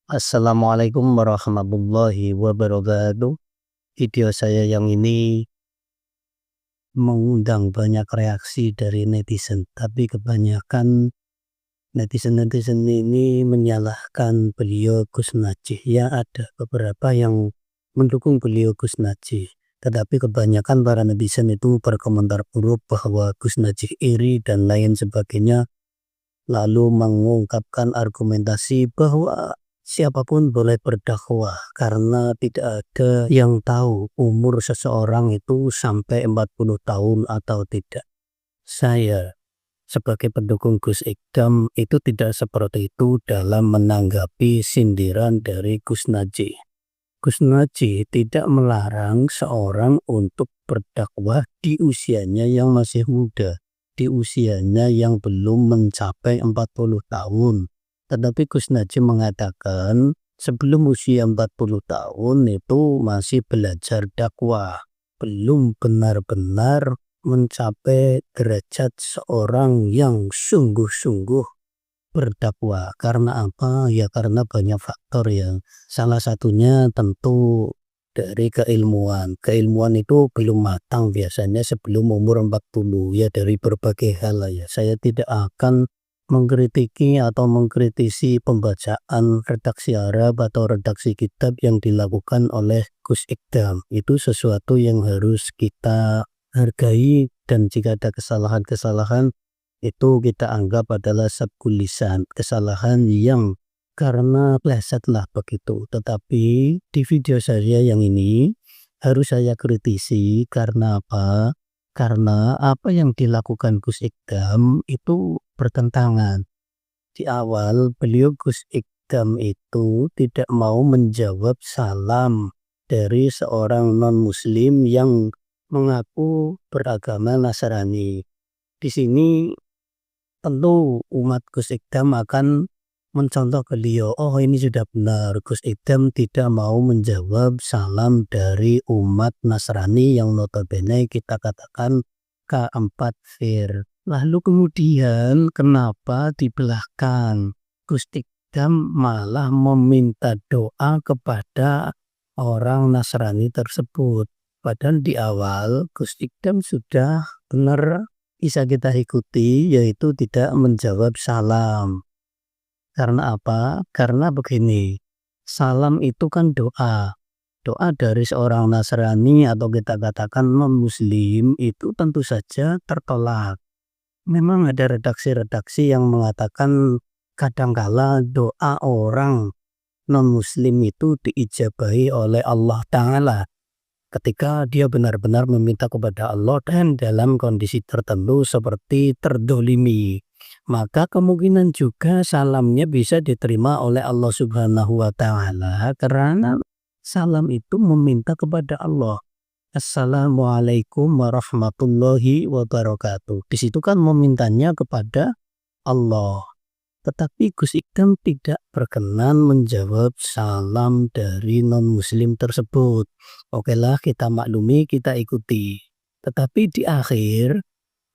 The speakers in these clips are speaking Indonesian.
Assalamualaikum warahmatullahi wabarakatuh. Video saya yang ini mengundang banyak reaksi dari netizen, tapi kebanyakan netizen-netizen ini menyalahkan beliau Gus Najih. Ya, ada beberapa yang mendukung beliau Gus Najih, tetapi kebanyakan para netizen itu berkomentar buruk bahwa Gus Najih iri dan lain sebagainya, lalu mengungkapkan argumentasi bahwa siapapun boleh berdakwah karena tidak ada yang tahu umur seseorang itu sampai 40 tahun atau tidak. Saya sebagai pendukung Gus Ikdam itu tidak seperti itu dalam menanggapi sindiran dari Gus Najih. Gus Najih tidak melarang seorang untuk berdakwah di usianya yang masih muda, di usianya yang belum mencapai 40 tahun. Tetapi Gus Najih mengatakan sebelum usia 40 tahun itu masih belajar dakwah, belum benar-benar mencapai derajat seorang yang sungguh-sungguh berdakwah. Karena apa? Ya karena banyak faktor ya. Salah satunya tentu dari keilmuan. Keilmuan itu belum matang biasanya sebelum umur 40 ya, dari berbagai hal lah ya. Saya tidak akan mengkritiki atau mengkritisi pembacaan redaksi Arab atau redaksi kitab yang dilakukan oleh Gus Ikdam. Itu sesuatu yang harus kita hargai, dan jika ada kesalahan-kesalahan itu kita anggap adalah sabqul lisan, kesalahan yang karena pleset lah begitu. Tetapi di video saya yang ini harus saya kritisi karena apa? Karena apa yang dilakukan Gus Ikdam itu bertentangan. Di awal beliau Gus Ikdam itu tidak mau menjawab salam dari seorang non-muslim yang mengaku beragama Nasrani. Di sini tentu umat Gus Ikdam akan mencontoh beliau. Oh, ini sudah benar. Gus Ikdam tidak mau menjawab salam dari umat Nasrani yang notabene kita katakan K4 Fir. Lalu kemudian kenapa di belakang Gus Ikdam malah meminta doa kepada orang Nasrani tersebut? Padahal di awal Gus Ikdam sudah benar bisa kita ikuti, yaitu tidak menjawab salam. Karena apa? Karena begini, salam itu kan doa. Doa dari seorang Nasrani atau kita katakan non-muslim itu tentu saja tertolak. Memang ada redaksi-redaksi yang mengatakan kadangkala doa orang non-muslim itu diijabahi oleh Allah Ta'ala ketika dia benar-benar meminta kepada Allah dan dalam kondisi tertentu seperti terdolimi. Maka kemungkinan juga salamnya bisa diterima oleh Allah Subhanahu wa Ta'ala karena salam itu meminta kepada Allah. Assalamualaikum warahmatullahi wabarakatuh. Di situ kan memintanya kepada Allah. Tetapi Gus Ikdam tidak berkenan menjawab salam dari non-muslim tersebut. Okelah, kita maklumi, kita ikuti. Tetapi di akhir,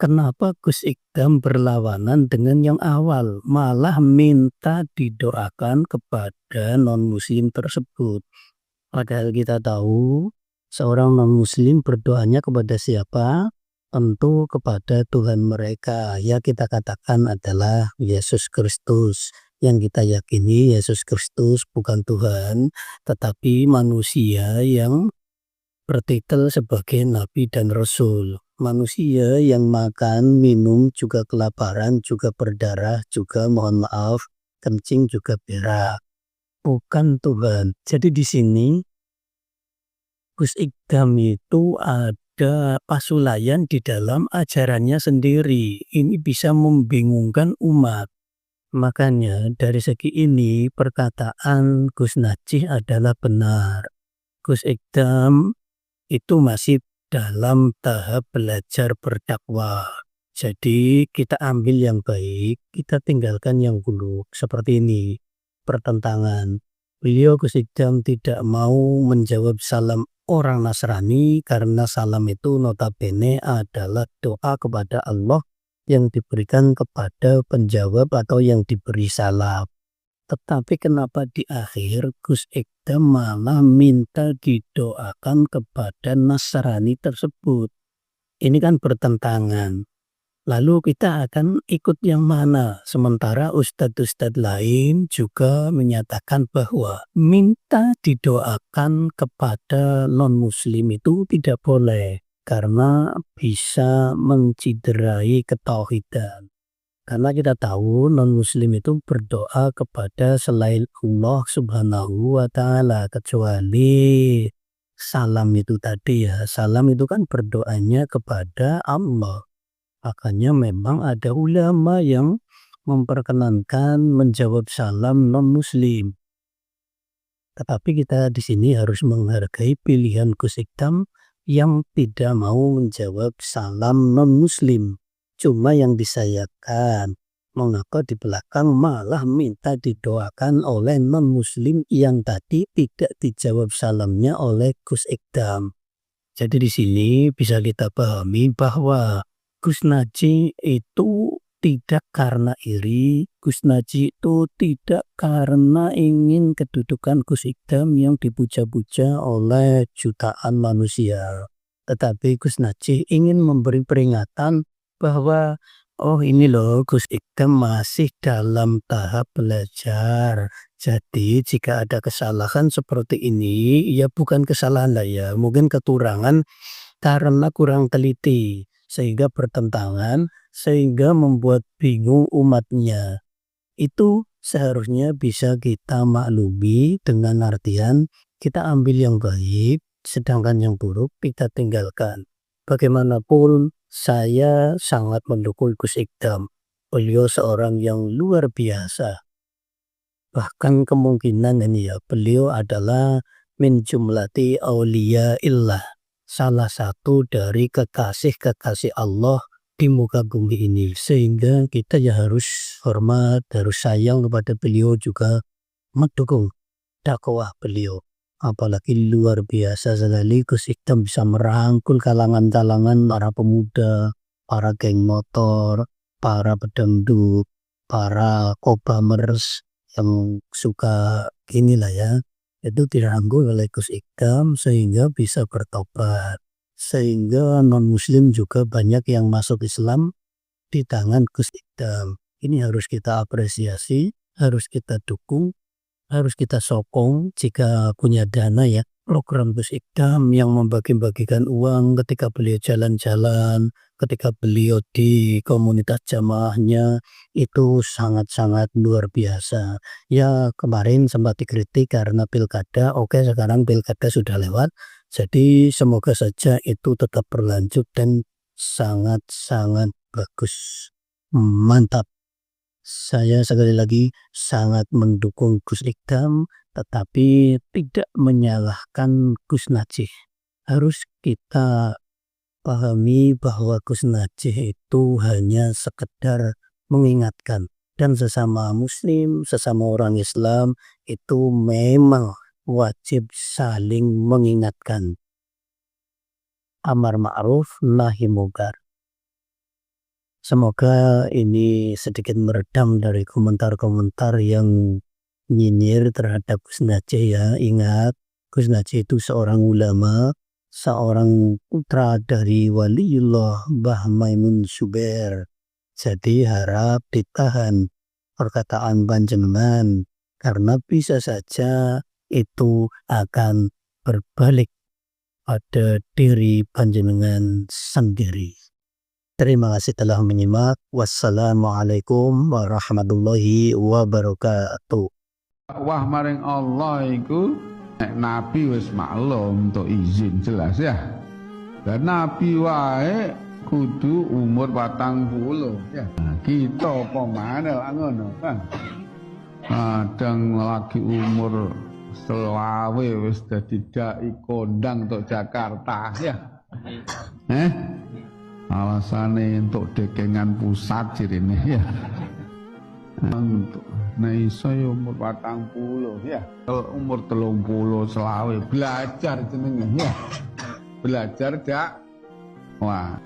kenapa Gus Ikdam berlawanan dengan yang awal? Malah minta didoakan kepada non-muslim tersebut. Padahal kita tahu seorang non-muslim berdoanya kepada siapa? Tentu kepada Tuhan mereka. Ya, kita katakan adalah Yesus Kristus. Yang kita yakini Yesus Kristus bukan Tuhan, tetapi manusia yang bertitel sebagai Nabi dan Rasul. Manusia yang makan, minum, juga kelaparan, juga berdarah, juga mohon maaf, kencing juga berak. Bukan Tuhan. Jadi di sini Gus Ikdam itu ada pasulayan di dalam ajarannya sendiri. Ini bisa membingungkan umat. Makanya dari segi ini perkataan Gus Najih adalah benar. Gus Ikdam itu masih dalam tahap belajar berdakwah. Jadi kita ambil yang baik, kita tinggalkan yang buruk. Seperti ini pertentangan. Beliau Gus Ikdam tidak mau menjawab salam orang Nasrani karena salam itu notabene adalah doa kepada Allah yang diberikan kepada penjawab atau yang diberi salam. Tetapi kenapa di akhir Gus Ikdam malah minta didoakan kepada Nasrani tersebut? Ini kan bertentangan. Lalu kita akan ikut yang mana? Sementara ustadz-ustadz lain juga menyatakan bahwa minta didoakan kepada non-muslim itu tidak boleh. Karena bisa menciderai ketauhidan. Karena kita tahu non-muslim itu berdoa kepada selain Allah Subhanahu wa Ta'ala, kecuali salam itu tadi ya. Salam itu kan berdoanya kepada Allah. Makanya memang ada ulama yang memperkenankan menjawab salam non-muslim. Tetapi kita di sini harus menghargai pilihan Gus Ikdam yang tidak mau menjawab salam non-muslim. Cuma yang disayangkan, mengapa di belakang malah minta didoakan oleh non-muslim yang tadi tidak dijawab salamnya oleh Gus Ikdam. Jadi di sini bisa kita pahami bahwa Gus Najih itu tidak karena iri, Gus Najih itu tidak karena ingin kedudukan Gus Ikdam yang dipuja-puja oleh jutaan manusia. Tetapi Gus Najih ingin memberi peringatan bahwa oh ini loh Gus Ikdam masih dalam tahap belajar. Jadi jika ada kesalahan seperti ini ya bukan kesalahan lah ya, mungkin kekurangan karena kurang teliti. Sehingga bertentangan, sehingga membuat bingung umatnya. Itu seharusnya bisa kita maklumi dengan artian kita ambil yang baik, sedangkan yang buruk kita tinggalkan. Bagaimanapun saya sangat mendukung Gus Ikdam. Beliau seorang yang luar biasa. Bahkan kemungkinan ini ya, beliau adalah min jumlati auliya illah. Salah satu dari kekasih-kekasih Allah di muka bumi ini. Sehingga kita ya harus hormat, harus sayang kepada beliau, juga mendukung dakwah beliau. Apalagi luar biasa sekali Gus Ikdam bisa merangkul kalangan-kalangan para pemuda, para geng motor, para pedangdut, para kobamers yang suka inilah ya. Itu dirangkul oleh Gus Ikdam sehingga bisa bertobat. Sehingga non-muslim juga banyak yang masuk Islam di tangan Gus Ikdam. Ini harus kita apresiasi, harus kita dukung, harus kita sokong jika punya dana ya. Program Gus Ikdam yang membagi-bagikan uang ketika beliau jalan-jalan, ketika beliau di komunitas jamaahnya itu sangat-sangat luar biasa. Ya kemarin sempat dikritik karena pilkada, oke sekarang pilkada sudah lewat. Jadi semoga saja itu tetap berlanjut dan sangat-sangat bagus. Mantap. Saya sekali lagi sangat mendukung Gus Ikdam, tetapi tidak menyalahkan Gus Najih. Harus kita pahami bahwa Gus Najih itu hanya sekedar mengingatkan. Dan sesama muslim, sesama orang Islam itu memang wajib saling mengingatkan. Amar ma'ruf nahi mungkar. Semoga ini sedikit meredam dari komentar-komentar yang nyinyir terhadap Gus Najih ya. Ingat, Gus Najih itu seorang ulama, seorang putra dari Waliullah Mbah Maimun Zubair. Jadi harap ditahan perkataan panjenengan karena bisa saja itu akan berbalik pada diri panjenengan sendiri. Terima kasih telah menyimak. Wassalamualaikum warahmatullahi wabarakatuh. Wah maring Allah iku nek nabi wis maklum untuk izin jelas ya. Dan nabi wae kudu umur 40 ya. Nah, kita apa maneh ngono kan. Kadang lagi umur selawe wis dadi dai kondang untuk Jakarta ya. Alasane untuk dekengan pusat jirine ya. Nah iso umur 40 ya. Umur 30 selawe belajar jenenge ya. Belajar dak. Wah.